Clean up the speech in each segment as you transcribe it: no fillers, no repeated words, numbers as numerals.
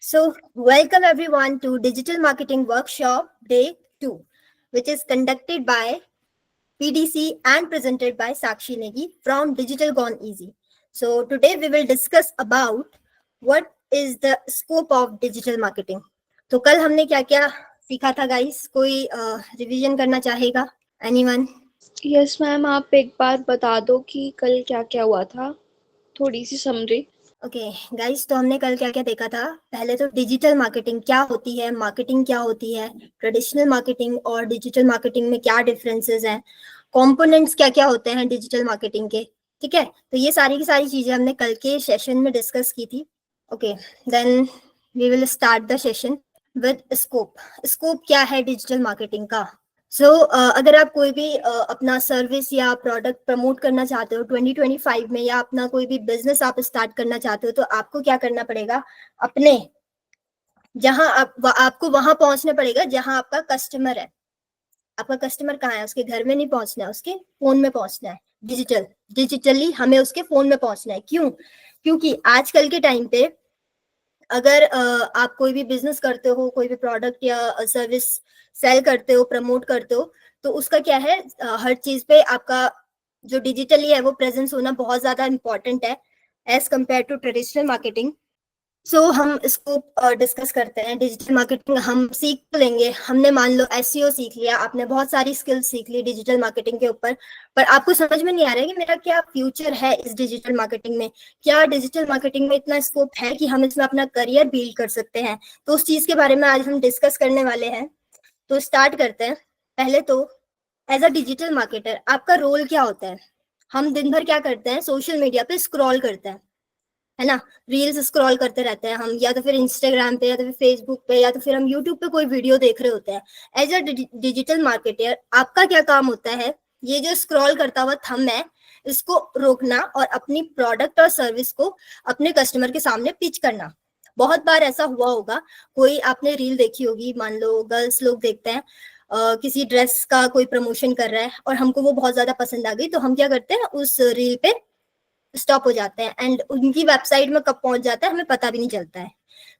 So, welcome everyone to Digital Marketing Workshop Day 2, which is conducted by PDC and presented by Sakshi Negi from Digital Gone Easy. So, today we will discuss about what is the scope of digital marketing. तो कल हमने क्या क्या सीखा था guys? कोई revision करना चाहेगा? Anyone? यस मैम, आप एक बार बता दो कि कल क्या क्या हुआ था, थोड़ी सी समरी। ओके गाइस, तो हमने कल क्या क्या देखा था? पहले तो डिजिटल मार्केटिंग क्या होती है, मार्केटिंग क्या होती है, ट्रेडिशनल मार्केटिंग और डिजिटल मार्केटिंग में क्या डिफरेंसेस हैं, कंपोनेंट्स क्या क्या होते हैं डिजिटल मार्केटिंग के। ठीक है, तो ये सारी की सारी चीजें हमने कल के सेशन में डिस्कस की थी। Okay, then we will start the session with scope. Scope क्या है डिजिटल मार्केटिंग का? सो अगर आप कोई भी अपना सर्विस या प्रोडक्ट प्रमोट करना चाहते हो 2025 में, या अपना कोई भी बिजनेस आप स्टार्ट करना चाहते हो, तो आपको क्या करना पड़ेगा? अपने जहां आपको वहां पहुंचना पड़ेगा जहां आपका कस्टमर है। आपका कस्टमर कहाँ है? उसके घर में नहीं पहुंचना है, उसके फोन में पहुंचना है। डिजिटली हमें उसके फोन में पहुंचना है। क्यों? क्योंकि आजकल के टाइम पे अगर आप कोई भी बिजनेस करते हो, कोई भी प्रोडक्ट या सर्विस सेल करते हो, प्रमोट करते हो, तो उसका क्या है, हर चीज पे आपका जो डिजिटली है वो प्रेजेंस होना बहुत ज्यादा इंपॉर्टेंट है as compare to traditional marketing. So हम इसको डिस्कस करते हैं। डिजिटल मार्केटिंग हम सीख तो लेंगे। हमने मान लो एसईओ सीख लिया, आपने बहुत सारी स्किल्स सीख ली डिजिटल मार्केटिंग के ऊपर, पर आपको समझ में नहीं आ रहा है कि मेरा क्या फ्यूचर है इस डिजिटल मार्केटिंग में। क्या डिजिटल मार्केटिंग में इतना स्कोप है कि हम इसमें अपना करियर बिल्ड कर सकते हैं? तो उस चीज के बारे में आज हम डिस्कस करने वाले हैं। तो स्टार्ट करते हैं। पहले तो एज अ डिजिटल मार्केटर आपका रोल क्या होता है? हम दिन भर क्या करते हैं? सोशल मीडिया पे स्क्रॉल करते हैं, है ना? रील्स स्क्रॉल करते रहते हैं हम, या तो फिर इंस्टाग्राम पे, या तो फिर फेसबुक पे, या तो फिर हम यूट्यूब पे कोई वीडियो देख रहे होते हैं। एज अ डिजिटल मार्केटर आपका क्या काम होता है? ये जो स्क्रॉल करता हुआ थंब है, इसको रोकना और अपनी प्रोडक्ट और सर्विस को अपने कस्टमर के सामने पिच करना। बहुत बार ऐसा हुआ होगा, कोई आपने रील देखी होगी, मान लो गर्ल्स लोग देखते हैं किसी ड्रेस का कोई प्रमोशन कर रहा है और हमको वो बहुत ज्यादा पसंद आ गई, तो हम क्या करते हैं, उस रील पे स्टॉप हो जाते हैं एंड उनकी वेबसाइट में कब पहुंच जाता है हमें पता भी नहीं चलता है।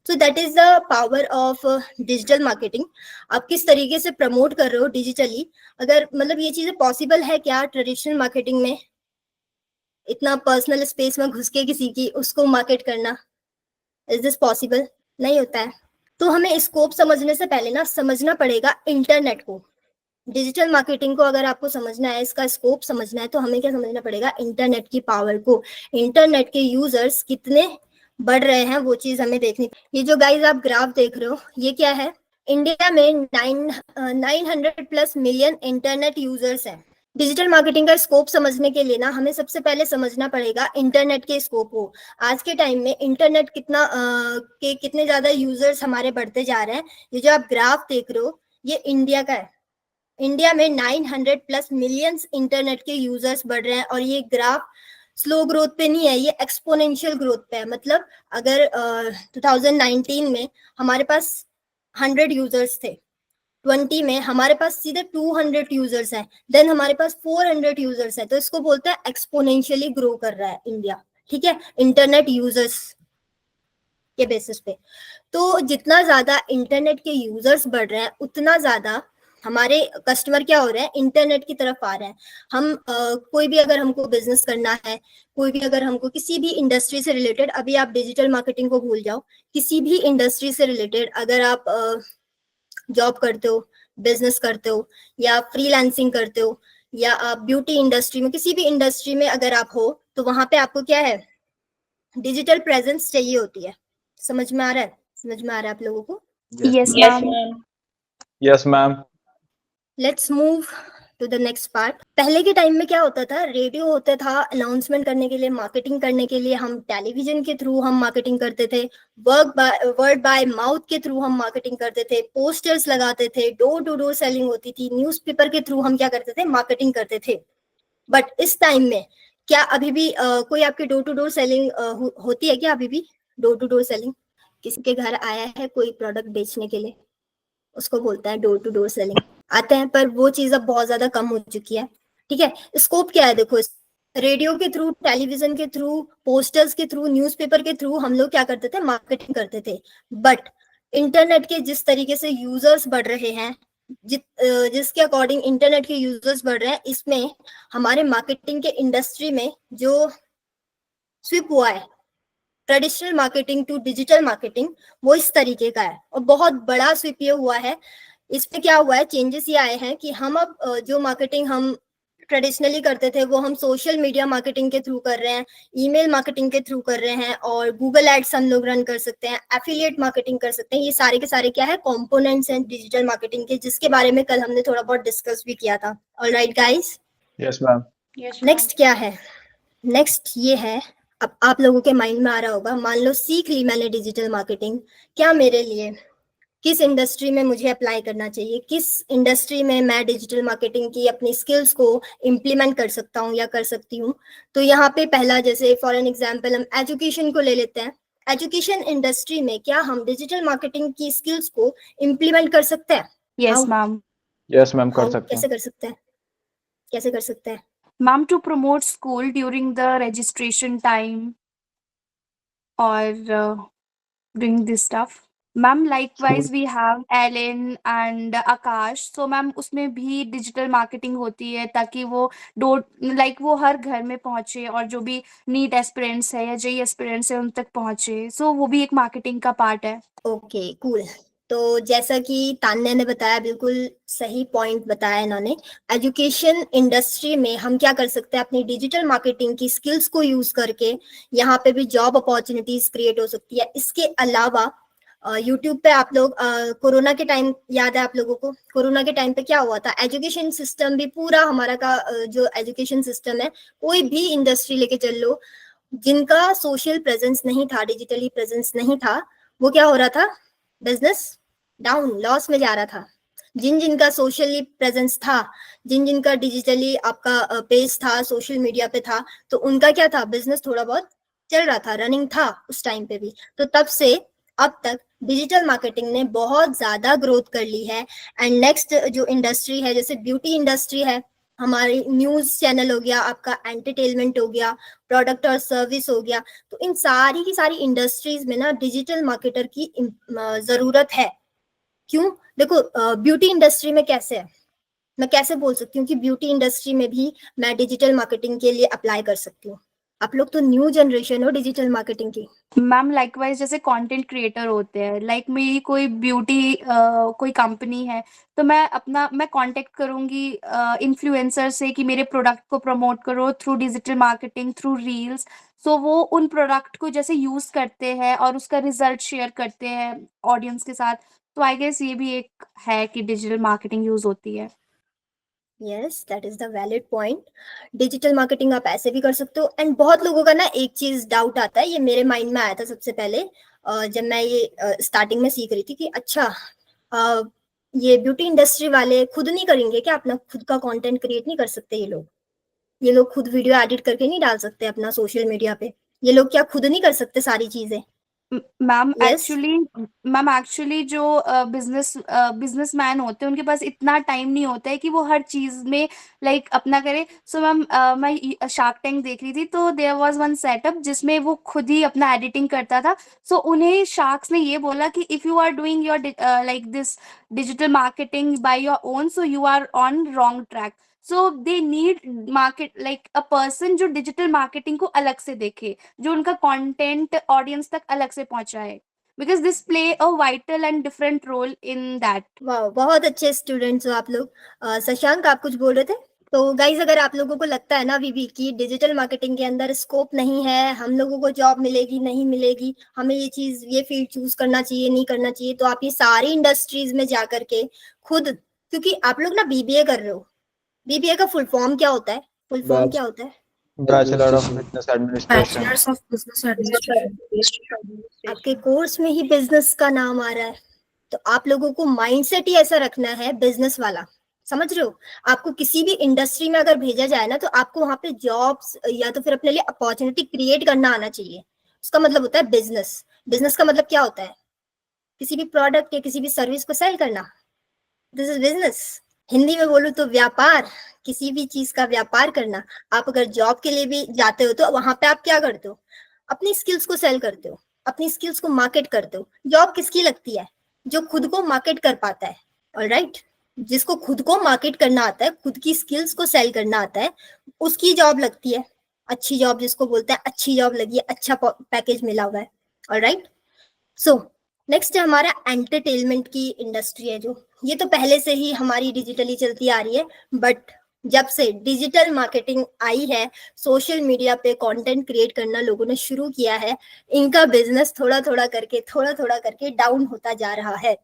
So that is the power of digital marketing. आप किस तरीके से प्रमोट कर रहे हो डिजिटली। अगर मतलब ये चीजें पॉसिबल है क्या ट्रेडिशनल मार्केटिंग में? इतना पर्सनल स्पेस में घुस के किसी की उसको मार्केट करना, इज दिस पॉसिबल? नहीं होता है। तो हमें स्कोप समझने से पहले ना समझना पड़ेगा इंटरनेट को। डिजिटल मार्केटिंग को अगर आपको समझना है, इसका स्कोप समझना है, तो हमें क्या समझना पड़ेगा? इंटरनेट की पावर को। इंटरनेट के यूजर्स कितने बढ़ रहे हैं वो चीज हमें देखनी। ये जो गाइस आप ग्राफ देख रहे हो, ये क्या है? इंडिया में 900+ मिलियन इंटरनेट यूजर्स हैं। डिजिटल मार्केटिंग का स्कोप समझने के लिए ना हमें सबसे पहले समझना पड़ेगा इंटरनेट के स्कोप को। आज के टाइम में इंटरनेट के कितने ज्यादा यूजर्स हमारे बढ़ते जा रहे हैं। ये जो आप ग्राफ देख रहे हो, ये इंडिया का है। इंडिया में 900+ मिलियंस इंटरनेट के यूजर्स बढ़ रहे हैं, और ये ग्राफ स्लो ग्रोथ पे नहीं है, ये एक्सपोनेंशियल ग्रोथ पे है। मतलब अगर 2019 में हमारे पास 100 यूजर्स थे, 20 में हमारे पास सीधे 200 यूजर्स हैं, देन हमारे पास 400 यूजर्स हैं, तो इसको बोलते हैं एक्सपोनेंशियली ग्रो कर रहा है इंडिया। ठीक है, इंटरनेट यूजर्स के बेसिस पे। तो जितना ज्यादा इंटरनेट के यूजर्स बढ़ रहे हैं, उतना ज्यादा हमारे कस्टमर क्या हो रहे हैं? इंटरनेट की तरफ आ रहे हैं। हम कोई भी अगर हमको बिजनेस करना है, कोई भी अगर हमको किसी भी इंडस्ट्री से रिलेटेड, अभी आप डिजिटल मार्केटिंग को भूल जाओ, किसी भी इंडस्ट्री से रिलेटेड अगर आप जॉब करते हो, बिजनेस करते हो, या फ्रीलांसिंग करते हो, या आप ब्यूटी इंडस्ट्री में, किसी भी इंडस्ट्री में अगर आप हो, तो वहां पे आपको क्या है? डिजिटल प्रेजेंस चाहिए होती है। समझ में आ रहा है? समझ में आ रहा है आप लोगों को? Yes ma'am. Yes ma'am. Let's move to the next part. पहले के टाइम में क्या होता था? रेडियो होता था अनाउंसमेंट करने के लिए, मार्केटिंग करने के लिए। हम टेलीविजन के थ्रू हम मार्केटिंग करते थे, वर्ड बाय माउथ के थ्रू हम मार्केटिंग करते थे, पोस्टर्स लगाते थे, डोर टू डोर सेलिंग होती थी, न्यूज़पेपर के थ्रू हम क्या करते थे? मार्केटिंग करते थे। बट इस टाइम में क्या अभी भी कोई आपके डोर टू डोर सेलिंग होती है क्या? अभी भी डोर टू डोर सेलिंग? किसी के घर आया है कोई प्रोडक्ट बेचने के लिए, उसको बोलता है डोर टू डोर सेलिंग। आते हैं, पर वो चीज अब बहुत ज्यादा कम हो चुकी है। ठीक है, स्कोप क्या है देखो इस रेडियो के थ्रू, टेलीविजन के थ्रू, पोस्टर्स के थ्रू, न्यूज़पेपर के थ्रू हम लोग क्या करते थे, मार्केटिंग करते थे। बट इंटरनेट के जिस तरीके से यूजर्स बढ़ रहे हैं, जिसके अकॉर्डिंग इंटरनेट के यूजर्स बढ़ रहे हैं, इसमें हमारे मार्केटिंग के इंडस्ट्री में जो स्विप हुआ है traditional marketing to digital marketing, वो इस तरीके का है और बहुत बड़ा स्विप ये हुआ है। इसमें क्या हुआ है, चेंजेस ये आए हैं कि हम अब जो मार्केटिंग हम ट्रेडिशनली करते थे वो हम सोशल मीडिया मार्केटिंग के थ्रू कर रहे हैं, ईमेल मार्केटिंग के थ्रू कर रहे हैं, और गूगल एड्स हम लोग रन कर सकते हैं, एफिलिएट मार्केटिंग कर सकते हैं। ये सारे के सारे क्या है, कंपोनेंट्स हैं डिजिटल मार्केटिंग के, जिसके बारे में कल हमने थोड़ा बहुत डिस्कस भी किया था। Alright guys, yes ma'am. Next क्या है, नेक्स्ट ये है, अब आप लोगों के माइंड में आ रहा होगा, मान लो सीख ली मैंने डिजिटल मार्केटिंग, क्या मेरे लिए किस इंडस्ट्री में मुझे अप्लाई करना चाहिए, किस इंडस्ट्री में मैं डिजिटल मार्केटिंग की अपनी स्किल्स को इम्प्लीमेंट कर सकता हूँ या कर सकती हूँ। तो यहाँ पे पहला, जैसे फॉर एन एग्जांपल हम एजुकेशन को ले लेते हैं। एजुकेशन इंडस्ट्री में क्या हम डिजिटल मार्केटिंग की स्किल्स को इम्प्लीमेंट कर सकते हैं? Yes ma'am. यस मैम, कर सकते हैं। कैसे कर सकते हैं, कैसे कर सकते हैं? Ma'am, to promote school during the registration time or doing this stuff. Ma'am, likewise we have Ellen and Akash. So ma'am, उसमें भी digital marketing होती है ताकि वो वो हर घर में पहुंचे और जो भी नीट एस्पिरेंट्स है या जेई एस्पिरेंट्स है उन तक पहुंचे। So वो भी एक मार्केटिंग का पार्ट है। Okay cool. तो जैसा कि तान्या ने बताया, बिल्कुल सही पॉइंट बताया इन्होंने। एजुकेशन इंडस्ट्री में हम क्या कर सकते हैं, अपनी डिजिटल मार्केटिंग की स्किल्स को यूज करके यहाँ पे भी जॉब अपॉर्चुनिटीज क्रिएट हो सकती है। इसके अलावा यूट्यूब पे आप लोग कोरोना के टाइम याद है आप लोगों को, कोरोना के टाइम पे क्या हुआ था, एजुकेशन सिस्टम भी पूरा हमारा का जो एजुकेशन सिस्टम है, कोई भी इंडस्ट्री लेके चल लो, जिनका सोशल प्रेजेंस नहीं था, डिजिटली प्रेजेंस नहीं था, वो क्या हो रहा था, बिजनेस डाउन, लॉस में जा रहा था। जिन जिनका सोशली प्रेजेंस था, जिन जिनका डिजिटली आपका पेज था, सोशल मीडिया पे था, तो उनका क्या था, बिजनेस थोड़ा बहुत चल रहा था, रनिंग था उस टाइम पे भी। तो तब से अब तक डिजिटल मार्केटिंग ने बहुत ज्यादा ग्रोथ कर ली है। एंड नेक्स्ट जो इंडस्ट्री है, जैसे ब्यूटी इंडस्ट्री है, हमारी न्यूज चैनल हो गया, आपका एंटरटेनमेंट हो गया, प्रोडक्ट और सर्विस हो गया, तो इन सारी की सारी इंडस्ट्रीज में ना डिजिटल मार्केटर की जरूरत है। क्यों? देखो ब्यूटी इंडस्ट्री में कैसे है, मैं कैसे बोल सकती हूँ कि ब्यूटी इंडस्ट्री में भी मैं डिजिटल मार्केटिंग के लिए अप्लाई कर सकती हूँ। आप लोग तो न्यू जनरेशन हो डिजिटल मार्केटिंग की। मैम लाइकवाइज जैसे कंटेंट क्रिएटर होते हैं, लाइक मेरी कोई ब्यूटी कोई कंपनी है तो मैं कांटेक्ट करूंगी इन्फ्लुएंसर से कि मेरे प्रोडक्ट को प्रमोट करो through digital marketing, through reels. So वो उन प्रोडक्ट को जैसे यूज करते हैं और उसका रिजल्ट शेयर करते हैं ऑडियंस के साथ। तो आई गेस ये भी एक है कि डिजिटल मार्केटिंग यूज होती है। Yes, that is the valid point. Digital marketing आप ऐसे भी कर सकते हो। एंड बहुत लोगों का ना एक चीज डाउट आता है, ये मेरे माइंड में आया था सबसे पहले जब मैं ये स्टार्टिंग में सीख रही थी कि अच्छा ये ब्यूटी इंडस्ट्री वाले खुद नहीं करेंगे क्या, अपना खुद का कंटेंट क्रिएट नहीं कर सकते ये लोग खुद वीडियो एडिट करके नहीं डाल सकते अपना सोशल मीडिया पे, ये लोग क्या खुद नहीं कर सकते सारी चीजें? मैम यस, एक्चुअली जो बिजनेसमैन होते हैं उनके पास इतना टाइम नहीं होता है कि वो हर चीज में लाइक अपना करे। सो मैम मैं शार्क टैंक देख रही थी तो देयर वाज वन सेटअप जिसमें वो खुद ही अपना एडिटिंग करता था। सो उन्हें शार्क्स ने ये बोला कि if you are doing your like this digital marketing by your own, so you are on wrong track. So they need market like a person जो डिजिटल मार्केटिंग को अलग से देखे, जो उनका कंटेंट ऑडियंस तक अलग से पहुंचाए, because this play a vital and different role in that. वाह, बहुत अच्छे स्टूडेंट्स हो आप लोग। शशांक आप कुछ बोल रहे थे? तो गाइज अगर आप लोगों को लगता है ना बीबी की डिजिटल मार्केटिंग के अंदर स्कोप नहीं है, हम लोगों को जॉब मिलेगी नहीं मिलेगी, हमें ये चीज ये फील्ड चूज करना चाहिए नहीं करना चाहिए, तो आप ये सारी इंडस्ट्रीज में जा करके खुद, क्योंकि आप लोग ना बीबीए कर रहे हो, बीबीए का फुल फॉर्म क्या होता है, फुल फॉर्म क्या होता है? Bachelor of business administration. Bachelors of business administration. आपके कोर्स में ही बिजनेस का नाम आ रहा है, तो आप लोगों को माइंडसेट ही ऐसा रखना है बिजनेस वाला, समझ रहे हो? आपको किसी भी इंडस्ट्री में अगर भेजा जाए ना, तो आपको वहां पे जॉब्स या तो फिर अपने लिए अपॉर्चुनिटी क्रिएट करना आना चाहिए। उसका मतलब होता है बिजनेस। बिजनेस का मतलब क्या होता है? किसी भी प्रोडक्ट या किसी भी सर्विस को सेल करना, दिस इज बिजनेस। हिंदी में बोलूं तो व्यापार, किसी भी चीज का व्यापार करना। आप अगर जॉब के लिए भी जाते हो तो वहां पे आप क्या करते हो, अपनी स्किल्स को सेल करते हो, अपनी स्किल्स को मार्केट करते हो। जॉब किसकी लगती है, जो खुद को मार्केट कर पाता है। ऑलराइट, जिसको खुद को मार्केट करना आता है, खुद की स्किल्स को सेल करना आता है, उसकी जॉब लगती है। अच्छी जॉब जिसको बोलते हैं, अच्छी जॉब लगी है, अच्छा पैकेज मिला हुआ है। ऑलराइट, सो नेक्स्ट है हमारा एंटरटेनमेंट की इंडस्ट्री है, जो ये तो पहले से ही हमारी डिजिटली चलती आ रही है, बट जब से डिजिटल मार्केटिंग आई है, सोशल मीडिया पे कंटेंट क्रिएट करना लोगों ने शुरू किया है, इनका बिजनेस थोड़ा थोड़ा करके डाउन होता जा रहा है।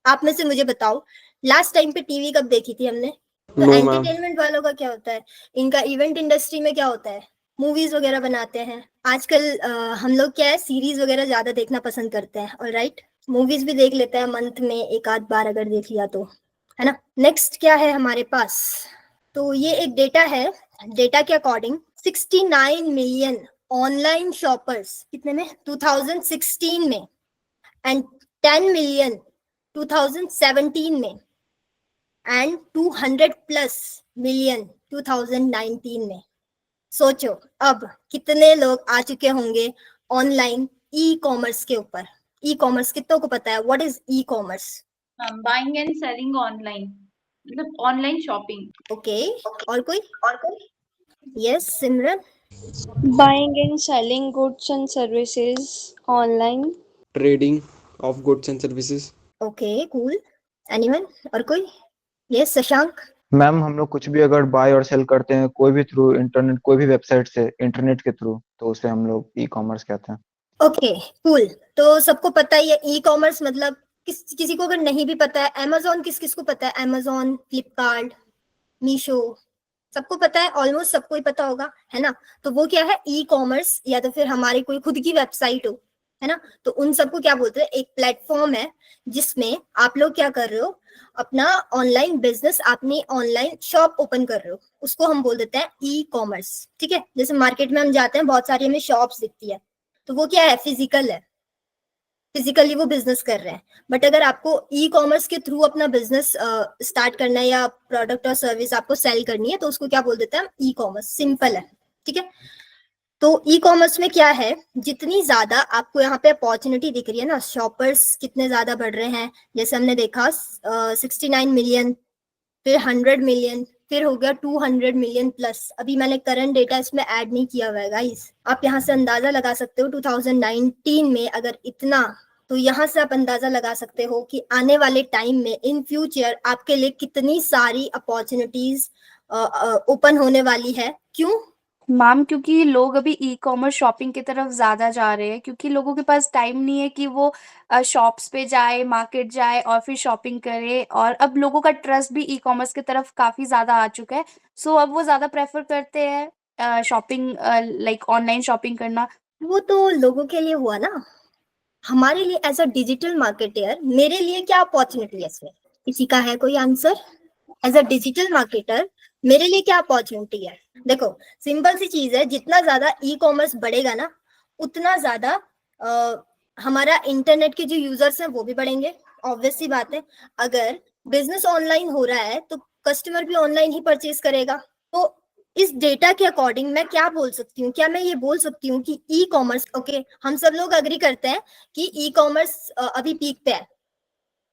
आप में से मुझे बताओ, लास्ट टाइम पे टीवी कब देखी थी हमने? तो एंटरटेनमेंट वालों का क्या होता है, इनका इवेंट इंडस्ट्री में क्या होता है, मूवीज वगैरह बनाते हैं। आजकल हम लोग क्या है, सीरीज वगैरह ज्यादा देखना पसंद करते हैं। ऑलराइट, मूवीज भी देख लेते हैं मंथ में एक आध बार अगर देख लिया तो, है ना। नेक्स्ट क्या है हमारे पास, तो ये एक डेटा है, डेटा के अकॉर्डिंग 69 मिलियन ऑनलाइन शॉपर्स, कितने में, 2016 में, एंड 10 मिलियन 2017 में, एंड 200 प्लस मिलियन 2019 में। सोचो अब कितने लोग आ चुके होंगे ऑनलाइन ई कॉमर्स के ऊपर। ई कॉमर्स कितनों को पता है, what is e commerce? Buying and selling online, मतलब ऑनलाइन शॉपिंग। ओके, और कोई? Yes Simran? Buying and selling goods and services online. Trading of goods and services. Okay cool, anyone? और कोई? यस शशांक? मैम हम लोग कुछ भी अगर बाय और सेल करते हैं कोई भी थ्रू इंटरनेट, कोई भी वेबसाइट से इंटरनेट के थ्रू, तो उसे हम लोग ई कॉमर्स कहते हैं। ओके कूल, तो सबको पता ही है ई कॉमर्स मतलब, किसी को अगर नहीं भी पता है, अमेजोन किस किस को पता है, अमेजोन, फ्लिपकार्ट, मीशो, सबको पता है, ऑलमोस्ट सबको ही पता होगा, है ना। तो वो क्या है, ई कॉमर्स, या तो फिर हमारी कोई खुद की वेबसाइट हो, है ना। तो उन सबको क्या बोलते हैं, एक प्लेटफॉर्म है जिसमें आप लोग क्या कर रहे हो, अपना ऑनलाइन बिजनेस, अपनी ऑनलाइन शॉप ओपन कर रहे हो, उसको हम बोल देते हैं ई कॉमर्स। ठीक है, जैसे मार्केट में हम जाते हैं, बहुत सारी हमें शॉप्स दिखती है, तो वो क्या है, फिजिकल है, फिजिकली वो बिजनेस कर रहे हैं। बट अगर आपको ई कॉमर्स के थ्रू अपना बिजनेस स्टार्ट करना है, या प्रोडक्ट और सर्विस आपको सेल करनी है, तो उसको क्या बोल देते हैं, ई कॉमर्स। सिंपल है, ठीक है। तो ई कॉमर्स में क्या है, जितनी ज्यादा आपको यहाँ पे अपॉर्चुनिटी दिख रही है ना, शॉपर्स कितने ज्यादा बढ़ रहे हैं, जैसे हमने देखा 69 मिलियन, फिर 100 मिलियन, फिर हो गया 200 मिलियन प्लस। अभी मैंने करंट डेटा इसमें ऐड नहीं किया हुआ है गाइस, आप यहाँ से अंदाजा लगा सकते हो 2019 में अगर इतना, तो यहाँ से आप अंदाजा लगा सकते हो कि आने वाले टाइम में, इन फ्यूचर, आपके लिए कितनी सारी अपॉर्चुनिटीज ओपन होने वाली है। क्यों मैम? क्योंकि लोग अभी ई कॉमर्स शॉपिंग की तरफ ज़्यादा जा रहे हैं, क्योंकि लोगों के पास टाइम नहीं है कि वो शॉप्स पे जाए, मार्केट जाए और फिर शॉपिंग करे। और अब लोगों का ट्रस्ट भी ई कॉमर्स की तरफ काफ़ी ज़्यादा आ चुका है। सो अब वो ज़्यादा प्रेफर करते हैं शॉपिंग, लाइक ऑनलाइन शॉपिंग करना। वो तो लोगों के लिए हुआ ना, हमारे लिए एज अ डिजिटल मार्केटर मेरे लिए क्या अपॉर्चुनिटी है इसमें? किसी का है कोई answer? As a digital marketer मेरे लिए क्या अपॉर्चुनिटी है? देखो सिंपल सी चीज है, जितना ज्यादा ई कॉमर्स बढ़ेगा ना, उतना ज्यादा हमारा इंटरनेट के जो यूजर्स हैं वो भी बढ़ेंगे। ऑब्वियस सी बात है, अगर बिजनेस ऑनलाइन हो रहा है तो कस्टमर भी ऑनलाइन ही परचेज करेगा। तो इस डेटा के अकॉर्डिंग मैं क्या बोल सकती हूँ, क्या मैं ये बोल सकती हूँ कि ई कॉमर्स, ओके हम सब लोग अग्री करते हैं कि ई कॉमर्स अभी पीक पे है।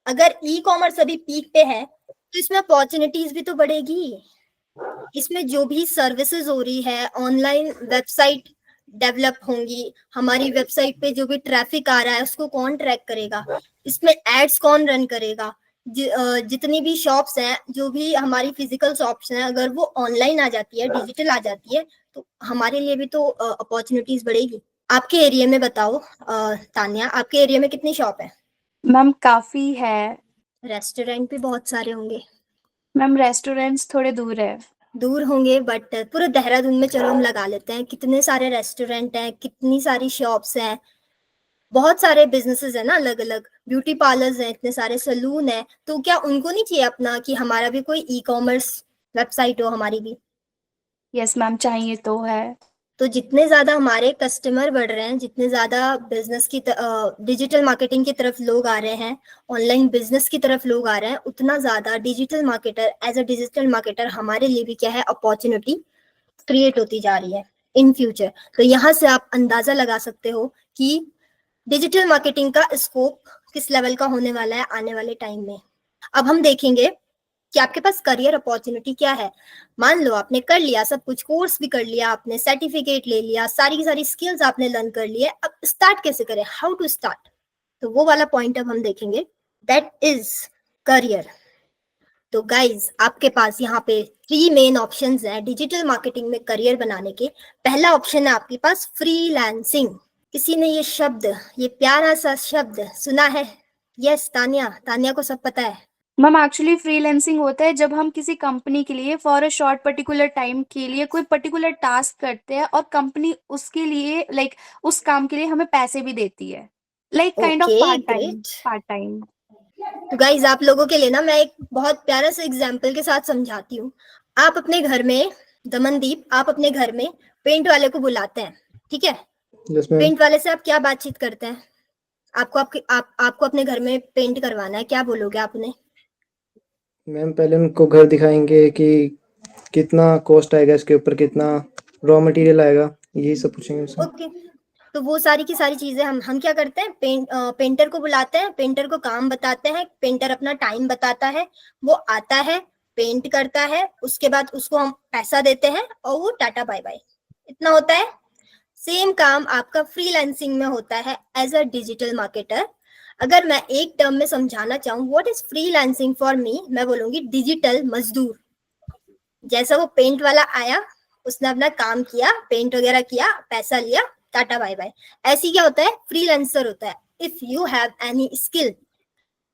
अगर ई कॉमर्स अभी पीक पे है तो इसमें अपॉर्चुनिटीज भी तो बढ़ेगी। इसमें जो भी सर्विसेज हो रही है, ऑनलाइन वेबसाइट डेवलप होंगी, हमारी वेबसाइट पे जो भी ट्रैफिक आ रहा है उसको कौन ट्रैक करेगा, इसमें एड्स कौन रन करेगा, जितनी भी शॉप्स हैं, जो भी हमारी फिजिकल शॉप्स हैं, अगर वो ऑनलाइन आ जाती है, डिजिटल आ जाती है, तो हमारे लिए भी तो अपॉर्चुनिटीज बढ़ेगी। आपके एरिया में बताओ तान्या, आपके एरिया में कितनी शॉप है? मैम काफ़ी है। रेस्टोरेंट भी बहुत सारे होंगे। मैम रेस्टोरेंट्स थोड़े दूर है। दूर होंगे, बट पूरे देहरादून में चलो हम लगा लेते हैं, कितने सारे रेस्टोरेंट हैं, कितनी सारी शॉप्स हैं, बहुत सारे बिजनेसेस है ना, अलग अलग ब्यूटी पार्लर्स हैं, इतने सारे सलून है। तो क्या उनको नहीं चाहिए अपना कि हमारा भी कोई ई कॉमर्स वेबसाइट हो, हमारी भी? यस मैम, चाहिए तो है। तो जितने ज्यादा हमारे कस्टमर बढ़ रहे हैं, जितने ज्यादा बिजनेस की डिजिटल मार्केटिंग की तरफ लोग आ रहे हैं, ऑनलाइन बिजनेस की तरफ लोग आ रहे हैं, उतना ज्यादा digital marketer as a digital marketer हमारे लिए भी क्या है, अपॉर्चुनिटी क्रिएट होती जा रही है इन फ्यूचर। तो यहाँ से आप अंदाजा लगा सकते हो कि डिजिटल मार्केटिंग का स्कोप किस लेवल का होने वाला है आने वाले टाइम में। अब हम देखेंगे कि आपके पास करियर अपॉर्चुनिटी क्या है। मान लो आपने कर लिया सब कुछ, कोर्स भी कर लिया आपने, सर्टिफिकेट ले लिया, सारी की सारी स्किल्स आपने लर्न कर ली है, अब स्टार्ट कैसे करें, हाउ टू स्टार्ट, तो वो वाला पॉइंट अब हम देखेंगे, दैट इज करियर। तो गाइज आपके पास यहाँ पे 3 मेन ऑप्शंस हैं डिजिटल मार्केटिंग में करियर बनाने के। पहला ऑप्शन है आपके पास फ्रीलांसिंग। किसी ने ये शब्द, ये प्यारा सा शब्द सुना है? यस, तानिया को सब पता है। मैम एक्चुअली फ्रीलांसिंग होता है जब हम किसी कंपनी के लिए for a short particular time के लिए कोई पर्टिकुलर टास्क करते हैं और कंपनी उसके लिए लाइक उस काम के लिए हमें पैसे भी देती है, like kind of Okay, part time. तो गाइज आप लोगों के लिए ना मैं एक बहुत प्यारा सा एग्जाम्पल के साथ समझाती हूँ। आप अपने घर में, दमनदीप, आप अपने घर में पेंट वाले को बुलाते हैं, ठीक है? Yes, ma'am. पेंट वाले से आप क्या बातचीत करते हैं? आपको अपने घर में पेंट करवाना है, क्या बोलोगे आप उन्हें? मैम पहले उनको घर दिखाएंगे कि कितना कॉस्ट आएगा, इसके ऊपर कितना रॉ मटेरियल आएगा, यही सब पूछेंगे उससे। ओके, तो वो सारी की सारी चीजें हम क्या करते हैं, पेंटर को बुलाते हैं, पेंटर को काम बताते हैं, पेंटर अपना टाइम बताता है, वो आता है, पेंट करता है, उसके बाद उसको हम पैसा देते हैं और वो टाटा बाय बाय, इतना होता है। सेम काम आपका फ्रीलांसिंग में होता है एज अ डिजिटल मार्केटर। अगर मैं एक टर्म में समझाना चाहूँ what is freelancing for me, मैं बोलूंगी डिजिटल मजदूर। जैसा वो पेंट वाला आया, उसने अपना काम किया, पेंट वगैरह किया, पैसा लिया, टाटा बाय बाय। ऐसी क्या होता है, फ्रीलांसर होता है। If you have any skill,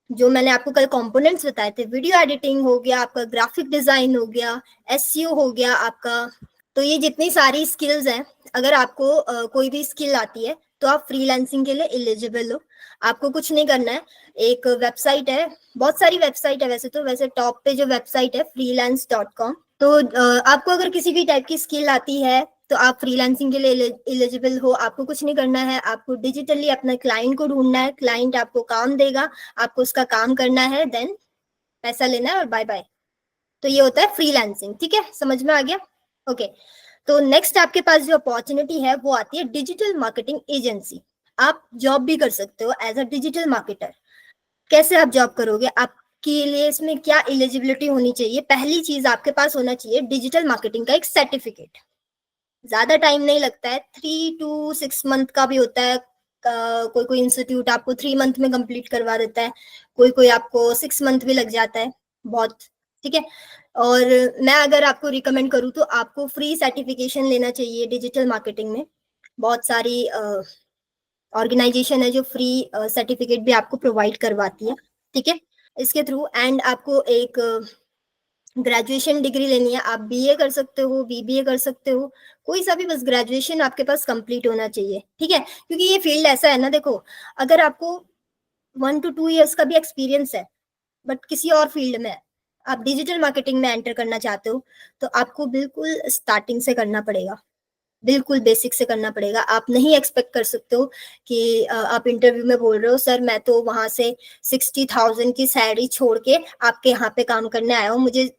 जो मैंने आपको कल कंपोनेंट्स बताए थे, वीडियो एडिटिंग हो गया आपका, ग्राफिक डिजाइन हो गया, एसईओ हो गया आपका, तो ये जितनी सारी स्किल्स हैं, अगर आपको कोई भी स्किल आती है तो आप फ्रीलांसिंग के लिए एलिजिबल हो। आपको कुछ नहीं करना है, एक वेबसाइट है, बहुत सारी वेबसाइट है वैसे तो, वैसे टॉप पे जो वेबसाइट है freelance.com, तो आपको अगर किसी भी टाइप की स्किल आती है तो आप फ्रीलांसिंग के लिए एलिजिबल हो। आपको कुछ नहीं करना है, आपको डिजिटली अपना क्लाइंट को ढूंढना है, क्लाइंट आपको काम देगा, आपको उसका काम करना है, देन पैसा लेना है और बाय बाय। तो ये होता है फ्रीलांसिंग, ठीक है, समझ में आ गया? ओके, तो नेक्स्ट आपके पास जो अपॉर्चुनिटी है वो आती है डिजिटल मार्केटिंग एजेंसी। आप जॉब भी कर सकते हो एज अ डिजिटल मार्केटर। कैसे आप जॉब करोगे, आपके लिए इसमें क्या एलिजिबिलिटी होनी चाहिए? पहली चीज आपके पास होना चाहिए डिजिटल मार्केटिंग का एक सर्टिफिकेट। ज्यादा टाइम नहीं लगता है, 3 to 6 मंथ का भी होता है। कोई कोई इंस्टीट्यूट आपको 3 मंथ में कंप्लीट करवा देता है, कोई कोई आपको 6 मंथ भी लग जाता है, बहुत, ठीक है। और मैं अगर आपको रिकमेंड करूँ तो आपको फ्री सर्टिफिकेशन लेना चाहिए डिजिटल मार्केटिंग में। बहुत सारी ऑर्गेनाइजेशन है जो फ्री सर्टिफिकेट भी आपको प्रोवाइड करवाती है, ठीक है, इसके थ्रू। एंड आपको एक ग्रेजुएशन डिग्री लेनी है, आप बीए कर सकते हो, बीबीए कर सकते हो, कोई सा भी, बस ग्रेजुएशन आपके पास कंप्लीट होना चाहिए, ठीक है। क्योंकि ये फील्ड ऐसा है ना, देखो, अगर आपको 1 to 2 years का भी एक्सपीरियंस है बट किसी और फील्ड में आप डिजिटल मार्केटिंग में एंटर करना चाहते हो, तो आपको बिल्कुल स्टार्टिंग से करना पड़ेगा, बिल्कुल बेसिक से करना पड़ेगा। आप नहीं एक्सपेक्ट कर सकते हो कि आप इंटरव्यू में बोल रहे हो सर मैं तो वहां से 60,000 की सैलरी छोड़ के आपके यहाँ पे काम करने आया हूँ, मुझे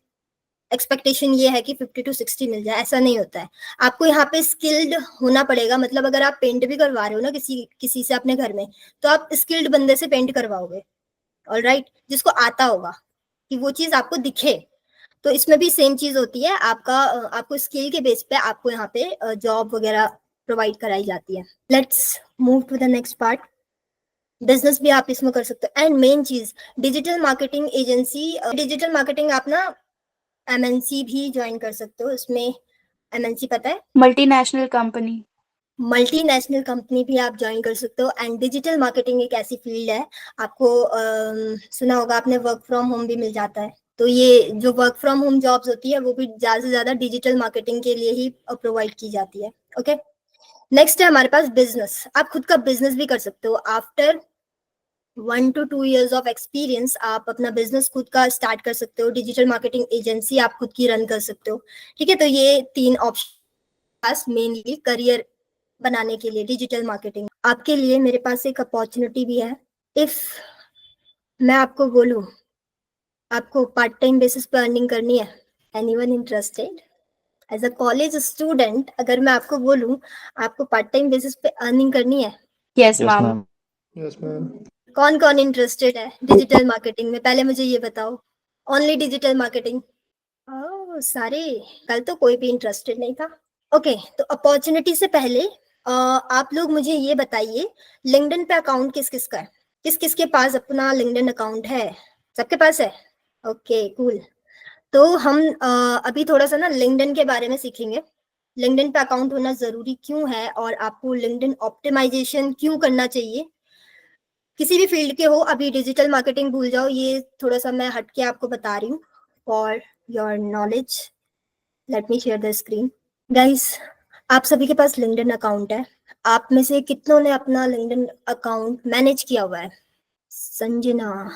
एक्सपेक्टेशन ये है कि 50 to 60 मिल जाए। ऐसा नहीं होता है, आपको यहाँ पे स्किल्ड होना पड़ेगा। मतलब अगर आप पेंट भी करवा रहे हो ना किसी से अपने घर में, तो आप स्किल्ड बंदे से पेंट करवाओगे, ऑलराइट, जिसको आता होगा, कि वो चीज आपको दिखे। तो इसमें भी सेम चीज होती है, आपको स्किल के बेस पे आपको यहाँ पे जॉब वगैरह प्रोवाइड कराई जाती है। Let's move to the next part. Business भी आप इसमें कर सकते हो। एंड मेन चीज, digital marketing agency, digital marketing आप ना एमएनसी भी ज्वाइन कर सकते हो। इसमें एमएनसी पता है, मल्टीनेशनल कंपनी। मल्टीनेशनल कंपनी भी आप ज्वाइन कर सकते हो। एंड डिजिटल मार्केटिंग एक ऐसी फील्ड है, आपको सुना होगा आपने, वर्क फ्रॉम होम भी मिल जाता है। तो ये जो वर्क फ्रॉम होम जॉब्स होती है वो भी ज्यादा से ज्यादा डिजिटल मार्केटिंग के लिए ही प्रोवाइड की जाती है। ओके, नेक्स्ट है हमारे पास बिजनेस। आप खुद का बिजनेस भी कर सकते हो। After 1 to 2 years of experience आप अपना बिजनेस खुद का स्टार्ट कर सकते हो। डिजिटल मार्केटिंग एजेंसी आप खुद की रन कर सकते हो, ठीक है। तो ये 3 ऑप्शन पास मेनली करियर बनाने के लिए डिजिटल मार्केटिंग। आपके लिए मेरे पास एक अपॉर्चुनिटी भी है। इफ मैं आपको बोलूं आपको पार्ट टाइम बेसिस पे अर्निंग करनी है, anyone interested? As a college student अगर मैं आपको बोलूं आपको पार्ट टाइम बेसिस पे अर्निंग करनी है, yes yes ma'am. Ma'am. Yes ma'am. कौन कौन इंटरेस्टेड है डिजिटल मार्केटिंग में? पहले मुझे ये बताओ। Only digital marketing? सारे। कल तो कोई भी इंटरेस्टेड नहीं था। ओके, तो अपॉर्चुनिटी से पहले आप लोग मुझे ये बताइए, लिंक्डइन पे अकाउंट किस किस का है? किस किस के पास अपना लिंक्डइन अकाउंट है? सबके पास है? Okay cool. तो हम अभी थोड़ा सा ना लिंक्डइन के बारे में सीखेंगे। लिंक्डइन पे अकाउंट होना जरूरी क्यों है और आपको लिंक्डइन ऑप्टिमाइजेशन क्यों करना चाहिए। किसी भी फील्ड के हो, अभी डिजिटल मार्केटिंग भूल जाओ, ये थोड़ा सा मैं हटके आपको बता रही हूँ for your knowledge. Let me share the screen. Guys, आप सभी के पास लिंक्डइन अकाउंट है। आप में से कितनों ने अपना लिंक्डइन अकाउंट मैनेज किया हुआ है? संजना,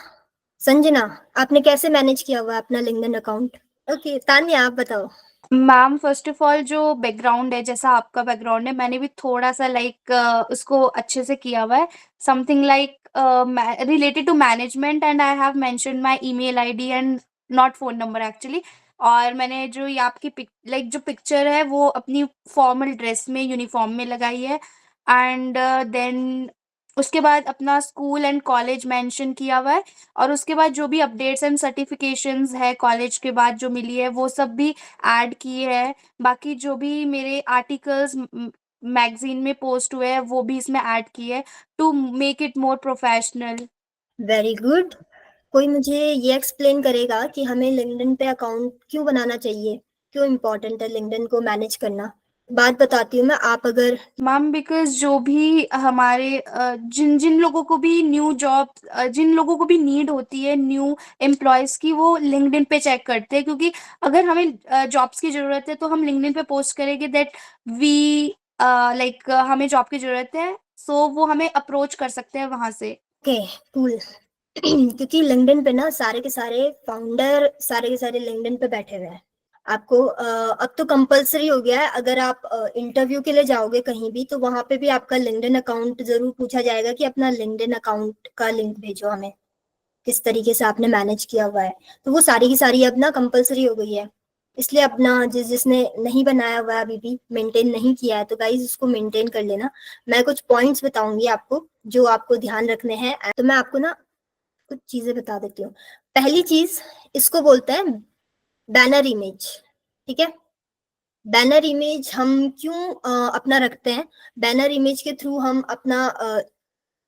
संजना आपने कैसे मैनेज किया हुआ है अपना लिंक्डइन अकाउंट? ओके, तान्या आप बताओ। मैम फर्स्ट ऑफ ऑल जो बैकग्राउंड है, जैसा आपका बैकग्राउंड है, मैंने भी थोड़ा सा लाइक उसको अच्छे से किया हुआ है। Something like related to management, and I have mention my email ID and not phone number actually. और मैंने जो ये आपकी लाइक जो पिक्चर है वो अपनी फॉर्मल ड्रेस में यूनिफॉर्म में लगाई है। एंड देन उसके बाद अपना स्कूल एंड कॉलेज मेंशन किया हुआ है। और उसके बाद जो भी अपडेट्स एंड सर्टिफिकेशंस है कॉलेज के बाद जो मिली है वो सब भी ऐड की है। बाकी जो भी मेरे आर्टिकल्स मैगजीन में पोस्ट हुए हैं वो भी इसमें ऐड की है to make it more professional. Very good. कोई मुझे ये एक्सप्लेन करेगा कि हमें लिंक्डइन पे अकाउंट क्यों बनाना चाहिए, क्यों इम्पोर्टेंट है लिंक्डइन को मैनेज करना? बात बताती हूँ मैं, आप अगर मैम बिकॉज जो भी हमारे जिन जिन लोगों को भी न्यू जॉब, जिन लोगों को भी नीड होती है न्यू एम्प्लॉयज की, वो लिंक्डइन पे चेक करते हैं। क्योंकि अगर हमें जॉब्स की जरूरत है तो हम लिंक्डइन पे पोस्ट करेंगे दैट वी लाइक हमें जॉब की जरूरत है, सो वो हमें अप्रोच कर सकते हैं वहां से। Okay cool. क्योंकि लिंक्डइन पे ना सारे के सारे फाउंडर सारे के सारे लिंक्डइन पे बैठे हुए हैं। आपको अब तो कंपलसरी हो गया है, अगर आप इंटरव्यू के लिए जाओगे कहीं भी तो वहां पे भी आपका लिंक्डइन अकाउंट जरूर पूछा जाएगा कि अपना लिंक्डइन अकाउंट का लिंक भेजो हमें, किस तरीके से आपने मैनेज किया हुआ है। तो वो सारी की सारी अब ना कंपलसरी हो गई है, इसलिए अपना जिसने नहीं बनाया हुआ है, अभी भी मेंटेन नहीं किया है, तो गाइज उसको मेंटेन कर लेना। मैं कुछ पॉइंट्स बताऊंगी आपको जो आपको ध्यान रखने हैं। तो मैं आपको ना कुछ चीजें बता देती हूँ। पहली चीज, इसको बोलते हैं बैनर इमेज। ठीक है, बैनर इमेज हम क्यों अपना रखते हैं? बैनर इमेज के थ्रू हम अपना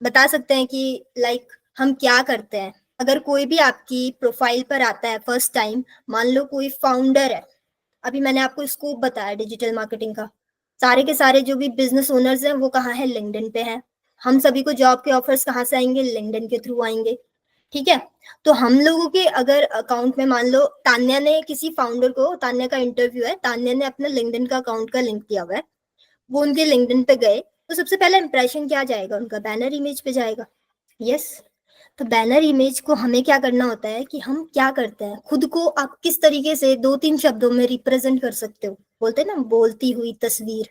बता सकते हैं कि लाइक हम क्या करते हैं। अगर कोई भी आपकी प्रोफाइल पर आता है फर्स्ट टाइम, मान लो कोई फाउंडर है, अभी मैंने आपको स्कोप बताया डिजिटल मार्केटिंग का, सारे के सारे जो भी बिजनेस ओनर्स हैं वो कहाँ है? लिंक्डइन पे हैं। हम सभी को जॉब के ऑफर्स कहाँ से आएंगे? लिंक्डइन के थ्रू आएंगे। ठीक है, तो हम लोगों के अगर अकाउंट में मान लो तान्या ने किसी फाउंडर को, तान्या का इंटरव्यू है, तान्या ने अपना लिंक्डइन का अकाउंट का लिंक दिया हुआ है, वो उनके लिंक्डइन पे गए तो सबसे पहला इंप्रेशन क्या जाएगा? उनका बैनर इमेज पे जाएगा। यस, तो बैनर इमेज को हमें क्या करना होता है कि हम क्या करते हैं, खुद को आप किस तरीके से 2-3 शब्दों में रिप्रेजेंट कर सकते हो, बोलते हैं ना बोलती हुई तस्वीर,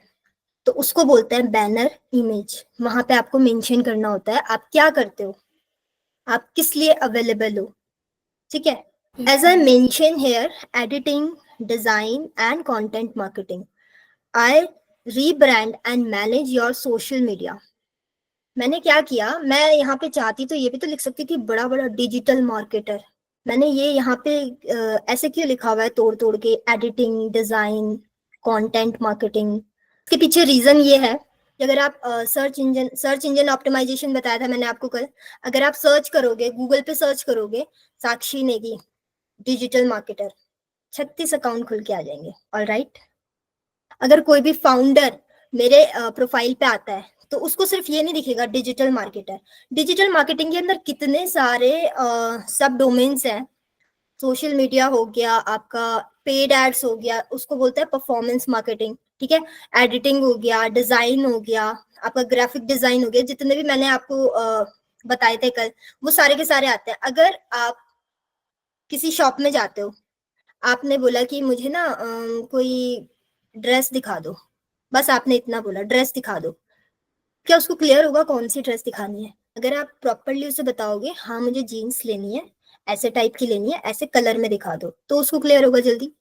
तो उसको बोलते हैं बैनर इमेज। वहां पे आपको मेंशन करना होता है आप क्या करते हो, आप किस लिए अवेलेबल हो। ठीक है, as I mention here, editing, design and content marketing, I rebrand and manage your social media. मैंने क्या किया, मैं यहाँ पे चाहती तो ये भी तो लिख सकती थी बड़ा बड़ा डिजिटल मार्केटर। मैंने ये यहाँ पे ऐसे क्यों लिखा हुआ है तोड़ तोड़ के, एडिटिंग, डिजाइन, कंटेंट मार्केटिंग? इसके पीछे रीजन ये है कि अगर आप सर्च इंजन ऑप्टिमाइजेशन बताया था मैंने आपको कल, अगर आप सर्च करोगे, गूगल पे सर्च करोगे साक्षी नेगी डिजिटल मार्केटर, 36 अकाउंट खुल के आ जाएंगे। ऑलराइट, अगर कोई भी फाउंडर मेरे प्रोफाइल पे आता है तो उसको सिर्फ ये नहीं दिखेगा डिजिटल मार्केटर। डिजिटल मार्केटिंग के अंदर कितने सारे सब डोमेन्स हैं। सोशल मीडिया हो गया, आपका पेड एड्स हो गया, उसको बोलते हैं परफॉर्मेंस मार्केटिंग। ठीक है, एडिटिंग हो गया, डिजाइन हो गया, आपका ग्राफिक डिजाइन हो गया, जितने भी मैंने आपको बताए थे कल, वो सारे के सारे आते हैं। अगर आप किसी शॉप में जाते हो, आपने बोला कि मुझे ना कोई ड्रेस दिखा दो, बस आपने इतना बोला, ड्रेस दिखा दो, क्या उसको क्लियर होगा कौन सी ड्रेस दिखानी है? अगर आप प्रॉपरली उसे बताओगे हाँ मुझे जीन्स लेनी है, ऐसे टाइप की लेनी है, ऐसे कलर में दिखा दो, तो उसको क्लियर होगा जल्दी।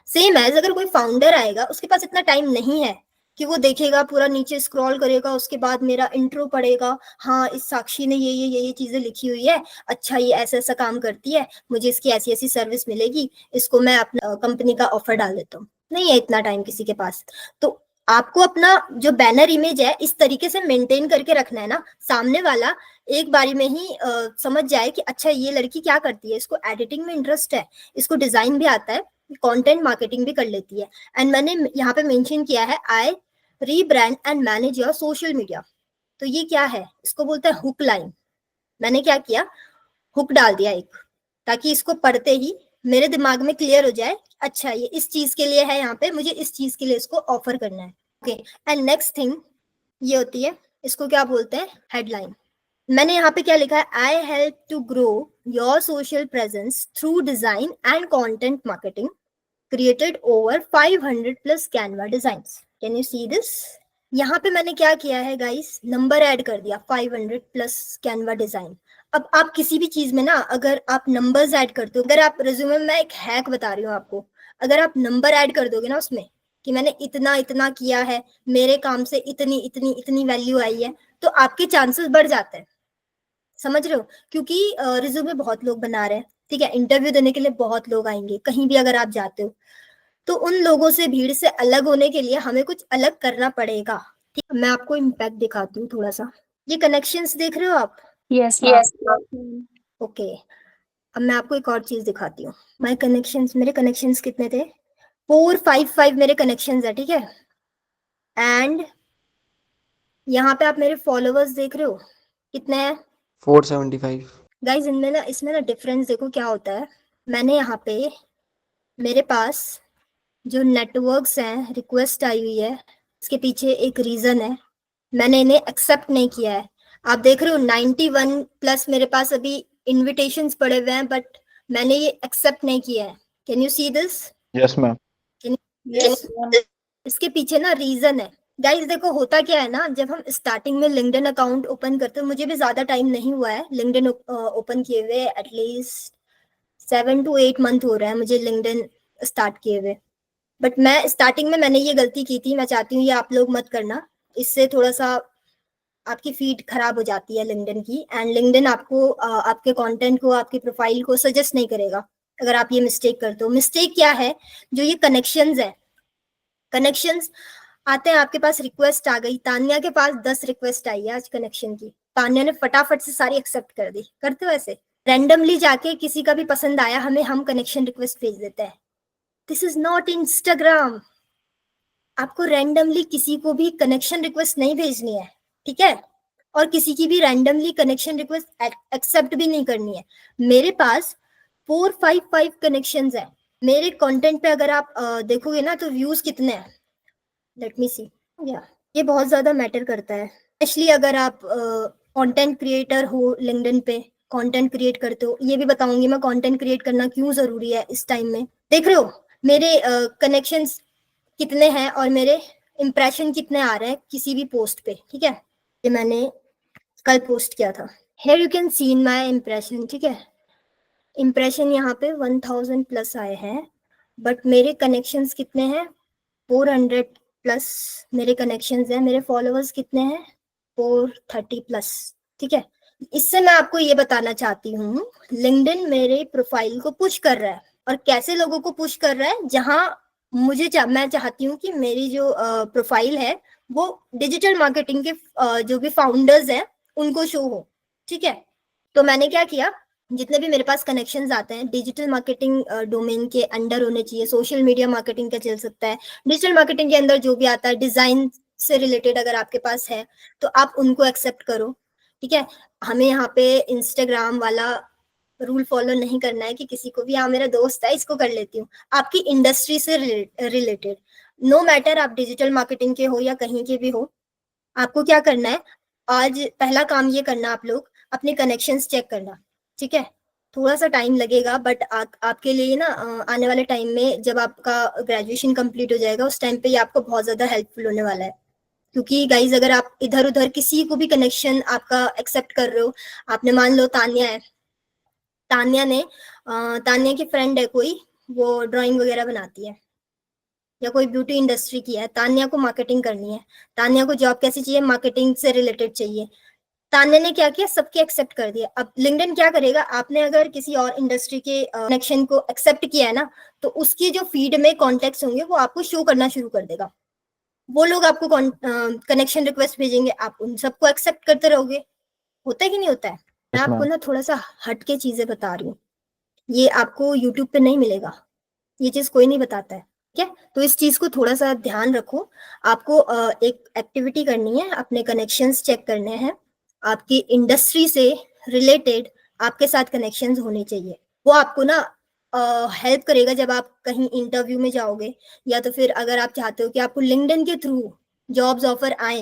सेम एज अगर कोई फाउंडर आएगा, उसके पास इतना टाइम नहीं है कि वो देखेगा, पूरा नीचे स्क्रॉल करेगा, उसके बाद मेरा इंट्रो पढ़ेगा, हाँ इस साक्षी ने ये चीजें लिखी हुई है, अच्छा ये ऐसा ऐसा काम करती है, मुझे इसकी ऐसी ऐसी सर्विस मिलेगी, इसको मैं अपना कंपनी का ऑफर डाल देता हूँ। नहीं है इतना टाइम किसी के पास। तो आपको अपना जो बैनर इमेज है इस तरीके से मेंटेन करके रखना है ना, सामने वाला एक बारी में ही समझ जाए कि अच्छा ये लड़की क्या करती है, इसको एडिटिंग में इंटरेस्ट है, इसको डिजाइन भी आता है, कंटेंट मार्केटिंग भी कर लेती है। एंड मैंने यहाँ पे मेंशन किया है I rebrand and manage your social media. तो ये क्या है, इसको बोलते हैं हुक लाइन। मैंने क्या किया, हुक डाल दिया एक, ताकि इसको पढ़ते ही मेरे दिमाग में क्लियर हो जाए, अच्छा ये इस चीज के लिए है, यहाँ पे मुझे इस चीज के लिए इसको ऑफर करना है। ओके, एंड नेक्स्ट थिंग ये होती है, इसको क्या बोलते हैं, हेडलाइन। मैंने यहाँ पे क्या लिखा है, I help to grow your social presence through design and content marketing, created over 500 plus Canva designs. Can you see this? यहाँ पे मैंने क्या किया है गाइस, नंबर ऐड कर दिया 500 प्लस कैनवा डिजाइन। अब आप किसी भी चीज में ना अगर आप नंबर्स ऐड करते हो, अगर आप रिज्यूमे में, मैं एक हैक बता रही हूँ आपको, अगर आप नंबर ऐड कर दोगे ना उसमें कि मैंने इतना इतना किया है, मेरे काम से इतनी इतनी इतनी वैल्यू आई है, तो आपके चांसेस बढ़ जाते हैं। समझ रहे हो? क्योंकि रिज्यूमे बहुत लोग बना रहे हैं, ठीक है, इंटरव्यू देने के लिए बहुत लोग आएंगे, कहीं भी अगर आप जाते हो, तो उन लोगों से, भीड़ से अलग होने के लिए हमें कुछ अलग करना पड़ेगा। ठीक है, मैं आपको इम्पैक्ट दिखाती हूँ थोड़ा सा। ये कनेक्शंस देख रहे हो आप? यस ओके, अब मैं आपको एक और चीज दिखाती हूँ। माय कनेक्शंस, मेरे कनेक्शंस कितने थे, 455 मेरे कनेक्शंस है, ठीक है। एंड यहाँ पे आप मेरे फॉलोअर्स देख रहे हो कितने हैं, 475। गाइज इसमें ना डिफरेंस देखो क्या होता है। मैंने यहाँ पे, मेरे पास जो नेटवर्क्स हैं, रिक्वेस्ट आई हुई है, इसके पीछे एक रीजन है, मैंने इन्हें एक्सेप्ट नहीं किया है। आप देख रहे हो 91 प्लस मेरे पास अभी इनविटेशंस पड़े हुए हैं, बट मैंने ये एक्सेप्ट नहीं किया है। Can you see this? Yes ma'am. इसके पीछे ना रीजन है गाइस। देखो होता क्या है ना, जब हम स्टार्टिंग में लिंक्डइन अकाउंट ओपन करते हैं, मुझे भी ज्यादा टाइम नहीं हुआ है लिंक्डइन ओपन किए हुए, एटलीस्ट 7 to 8 मंथ हो रहा है मुझे लिंक्डइन स्टार्ट किए हुए। बट मैं स्टार्टिंग में मैंने ये गलती की थी, मैं चाहती हूँ ये आप लोग मत करना, इससे थोड़ा सा आपकी फीड खराब हो जाती है लिंक्डइन की। एंड लिंक्डइन आपको आपके कंटेंट को, आपकी प्रोफाइल को सजेस्ट नहीं करेगा अगर आप ये मिस्टेक करते हो। मिस्टेक क्या है, जो ये कनेक्शंस है, कनेक्शंस आते हैं आपके पास, रिक्वेस्ट आ गई, तान्या के पास 10 रिक्वेस्ट आई है आज कनेक्शन की, तान्या ने फटाफट से सारी एक्सेप्ट कर दी। करते हो ऐसे? रैंडमली जाके किसी का भी पसंद आया हमें, हम कनेक्शन रिक्वेस्ट भेज देते हैं। This is not Instagram. आपको रैंडमली किसी को भी कनेक्शन रिक्वेस्ट नहीं भेजनी है, ठीक है, और किसी की भी रैंडमली कनेक्शन रिक्वेस्ट एक्सेप्ट भी नहीं करनी है। मेरे पास 455 कनेक्शंस है। मेरे कंटेंट पे अगर आप देखोगे ना तो व्यूज कितने हैं, लेट मी सी। ये बहुत ज्यादा मैटर करता है, स्पेशली अगर आप कंटेंट क्रिएटर हो, लिंक्डइन पे कंटेंट क्रिएट करते हो। ये भी बताऊंगी मैं कंटेंट क्रिएट करना क्यों जरूरी है इस टाइम में। देख रहे हो मेरे कनेक्शंस कितने हैं और मेरे इंप्रेशन कितने आ रहे हैं किसी भी पोस्ट पे, ठीक है। ये मैंने कल पोस्ट किया था। Here you can see in my impression, ठीक है। इंप्रेशन यहाँ पे 1000 प्लस आए हैं, बट मेरे कनेक्शंस कितने हैं, 400 प्लस मेरे कनेक्शंस हैं। मेरे फॉलोअर्स कितने हैं, 430 प्लस, ठीक है। इससे मैं आपको ये बताना चाहती हूँ, लिंक्डइन मेरे प्रोफाइल को पुश कर रहा है। और कैसे लोगों को पुश कर रहा है, जहां मैं चाहती हूँ कि मेरी जो प्रोफाइल है वो डिजिटल मार्केटिंग के जो भी फाउंडर्स हैं उनको शो हो, ठीक है। तो मैंने क्या किया, जितने भी मेरे पास कनेक्शंस आते हैं डिजिटल मार्केटिंग डोमेन के अंडर होने चाहिए। सोशल मीडिया मार्केटिंग का चल सकता है, डिजिटल मार्केटिंग के अंदर जो भी आता है, डिजाइन से रिलेटेड अगर आपके पास है तो आप उनको एक्सेप्ट करो, ठीक है। हमें यहाँ पे इंस्टाग्राम वाला रूल फॉलो नहीं करना है कि किसी को भी, हाँ मेरा दोस्त है इसको कर लेती हूँ। आपकी इंडस्ट्री से रिलेटेड, नो मैटर आप डिजिटल मार्केटिंग के हो या कहीं के भी हो, आपको क्या करना है, आज पहला काम ये करना, आप लोग अपने कनेक्शंस चेक करना, ठीक है। थोड़ा सा टाइम लगेगा, बट आपके लिए ना आने वाले टाइम में जब आपका ग्रेजुएशन कंप्लीट हो जाएगा उस टाइम पे ये आपको बहुत ज्यादा हेल्पफुल होने वाला है। क्योंकि गाइज अगर आप इधर उधर किसी को भी कनेक्शन आपका एक्सेप्ट कर रहे हो, आपने मान लो तान्या है, तान्या की फ्रेंड है कोई, वो ड्राइंग वगैरह बनाती है या कोई ब्यूटी इंडस्ट्री की है, तान्या को मार्केटिंग करनी है, तान्या को जॉब कैसी चाहिए, मार्केटिंग से रिलेटेड चाहिए। तान्या ने क्या किया, सबके एक्सेप्ट कर दिया। अब लिंक्डइन क्या करेगा, आपने अगर किसी और इंडस्ट्री के कनेक्शन को एक्सेप्ट किया है ना, तो उसकी जो फीड में कॉन्टेक्ट होंगे वो आपको शो करना शुरू कर देगा। वो लोग आपको कनेक्शन रिक्वेस्ट भेजेंगे, आप उन सबको एक्सेप्ट करते रहोगे। होता है कि नहीं होता है? मैं Yes, आपको ma'am. ना थोड़ा सा हट के चीजें बता रही हूँ, ये आपको यूट्यूब पे नहीं मिलेगा, ये चीज कोई नहीं बताता है, ठीक है? तो इस चीज को थोड़ा सा ध्यान रखो। आपको एक एक्टिविटी करनी है, अपने कनेक्शंस चेक करने हैं, आपकी इंडस्ट्री से रिलेटेड आपके साथ कनेक्शंस होने चाहिए। वो आपको ना हेल्प करेगा जब आप कहीं इंटरव्यू में जाओगे, या तो फिर अगर आप चाहते हो कि आपको लिंक्डइन के थ्रू जॉब्स ऑफर आए,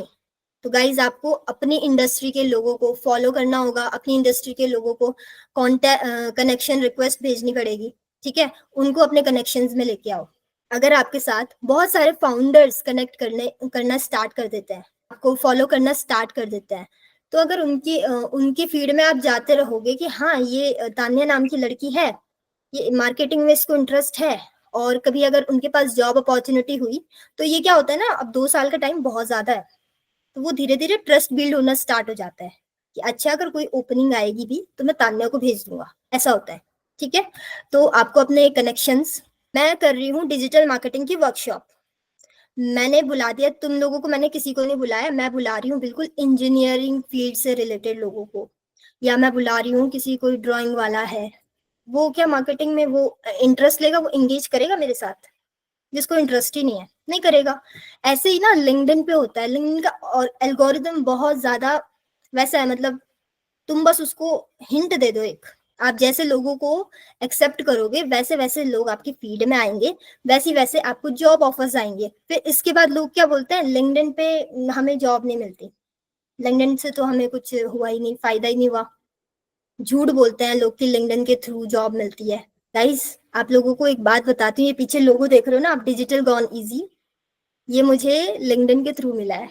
तो गाइज आपको अपनी इंडस्ट्री के लोगों को फॉलो करना होगा, अपनी इंडस्ट्री के लोगों को कॉन्टैक्ट कनेक्शन रिक्वेस्ट भेजनी पड़ेगी, ठीक है? उनको अपने कनेक्शंस में लेके आओ। अगर आपके साथ बहुत सारे फाउंडर्स कनेक्ट करना स्टार्ट कर देते हैं, आपको फॉलो करना स्टार्ट कर देते हैं, तो अगर उनकी फीड में आप जाते रहोगे कि हाँ ये तान्या नाम की लड़की है, ये मार्केटिंग में इसको इंटरेस्ट है, और कभी अगर उनके पास जॉब अपॉर्चुनिटी हुई, तो ये क्या होता है ना, अब 2 साल का टाइम बहुत ज्यादा है, तो वो धीरे धीरे ट्रस्ट बिल्ड होना स्टार्ट हो जाता है कि अच्छा अगर कोई ओपनिंग आएगी भी तो मैं तान्या को भेज दूंगा, ऐसा होता है, ठीक है? तो आपको अपने कनेक्शंस, मैं कर रही हूँ डिजिटल मार्केटिंग की वर्कशॉप, मैंने बुला दिया तुम लोगों को, मैंने किसी को नहीं बुलाया, मैं बुला रही हूँ बिल्कुल इंजीनियरिंग फील्ड से रिलेटेड लोगों को, या मैं बुला रही हूँ किसी कोई ड्राइंग वाला है, वो क्या मार्केटिंग में वो इंटरेस्ट लेगा, वो इंगेज करेगा मेरे साथ। जिसको इंटरेस्ट ही नहीं है नहीं करेगा। ऐसे ही ना लिंक्डइन पे होता है, लिंक्डइन का और एल्गोरिदम बहुत ज्यादा वैसा है, मतलब तुम बस उसको हिंट दे दो एक, आप जैसे लोगों को एक्सेप्ट करोगे वैसे वैसे लोग आपकी फीड में आएंगे, वैसे वैसे आपको जॉब ऑफर्स आएंगे। फिर इसके बाद लोग क्या बोलते हैं, लिंक्डइन पे हमें जॉब नहीं मिलती, लिंक्डइन से तो हमें कुछ हुआ ही नहीं, फायदा ही नहीं हुआ। झूठ बोलते हैं लोग कि लिंक्डइन के थ्रू जॉब मिलती है। गाइस आप लोगों को एक बात बताती हूँ, ये पीछे लोगो देख रहे हो ना आप, डिजिटल गॉन इजी, ये मुझे लिंक्डइन के थ्रू मिला है।